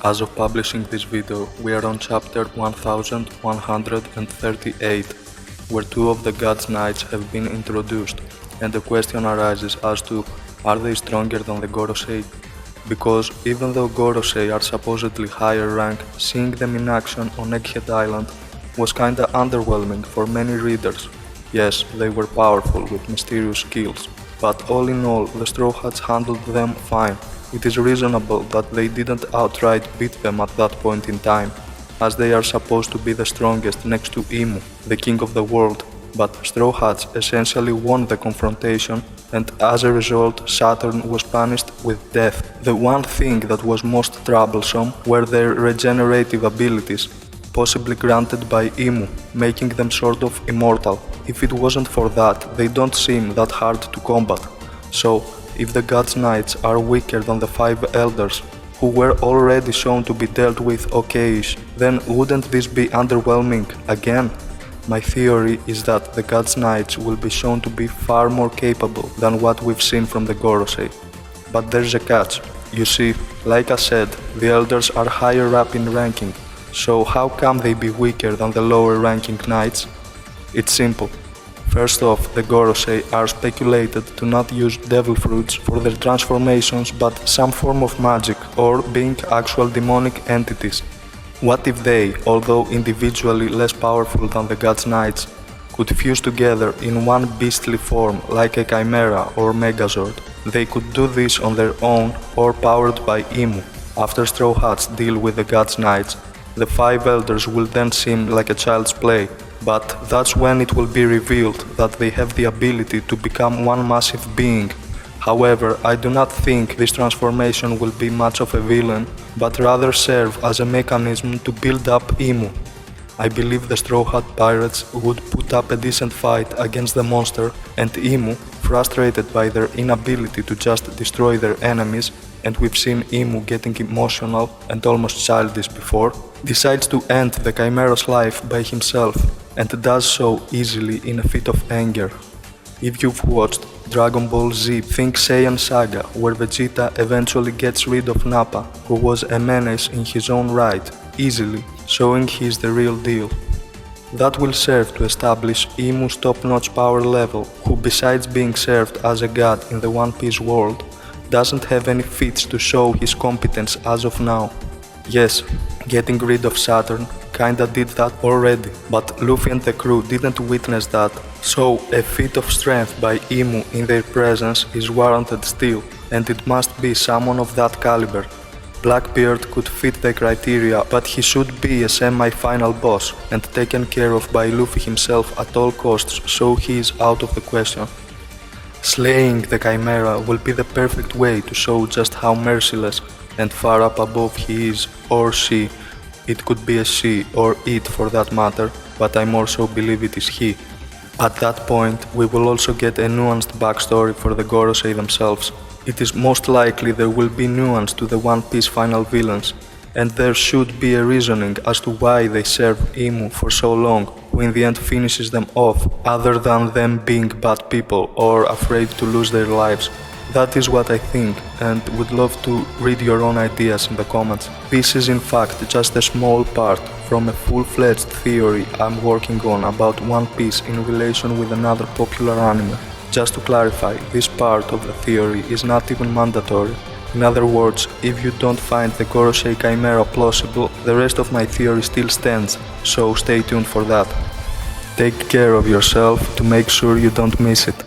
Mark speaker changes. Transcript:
Speaker 1: As of publishing this video, we are on chapter 1138, where two of the God's Knights have been introduced, and the question arises as to, are they stronger than the Gorosei? Because even though Gorosei are supposedly higher rank, seeing them in action on Egghead Island was kinda underwhelming for many readers. Yes, they were powerful with mysterious skills, but all in all, the Straw Hats handled them fine. It is reasonable that they didn't outright beat them at that point in time, as they are supposed to be the strongest next to Imu, the king of the world, but Straw Hats essentially won the confrontation, and as a result Saturn was punished with death. The one thing that was most troublesome were their regenerative abilities, possibly granted by Imu, making them sort of immortal. If it wasn't for that, they don't seem that hard to combat. So, if the God's Knights are weaker than the 5 Elders, who were already shown to be dealt with okayish, then wouldn't this be underwhelming again? My theory is that the God's Knights will be shown to be far more capable than what we've seen from the Gorosei. But there's a catch. You see, like I said, the Elders are higher up in ranking, so how come they be weaker than the lower ranking Knights? It's simple. First off, the Gorosei are speculated to not use devil fruits for their transformations but some form of magic or being actual demonic entities. What if they, although individually less powerful than the God's Knights, could fuse together in one beastly form like a Chimera or Megazord? They could do this on their own or powered by Imu. After Straw Hats deal with the God's Knights, the 5 Elders will then seem like a child's play. But that's when it will be revealed that they have the ability to become one massive being. However, I do not think this transformation will be much of a villain, but rather serve as a mechanism to build up Imu. I believe the Straw Hat pirates would put up a decent fight against the monster, and Imu, frustrated by their inability to just destroy their enemies, and we've seen Imu getting emotional and almost childish before, decides to end the Chimera's life by himself, and does so easily in a fit of anger. If you've watched Dragon Ball Z, think Saiyan Saga, where Vegeta eventually gets rid of Nappa, who was a menace in his own right, easily, showing he's the real deal. That will serve to establish Imu's top-notch power level, who besides being served as a god in the One Piece world, doesn't have any feats to show his competence as of now. Yes, getting rid of Saturn kinda did that already, but Luffy and the crew didn't witness that, so a feat of strength by Imu in their presence is warranted still, and it must be someone of that caliber. Blackbeard could fit the criteria, but he should be a semi-final boss and taken care of by Luffy himself at all costs, so he is out of the question. Slaying the Chimera will be the perfect way to show just how merciless and far up above he is, or she. It could be a she or it for that matter, but I more so believe it is he. At that point, we will also get a nuanced backstory for the Gorosei themselves. It is most likely there will be nuance to the One Piece final villains, and there should be a reasoning as to why they serve Imu for so long, who in the end finishes them off, other than them being bad people or afraid to lose their lives. That is what I think, and would love to read your own ideas in the comments. This is in fact just a small part from a full-fledged theory I'm working on about One Piece in relation with another popular anime. Just to clarify, this part of the theory is not even mandatory. In other words, if you don't find the Gorosei Chimera plausible, the rest of my theory still stands, so stay tuned for that. Take care of yourself to make sure you don't miss it.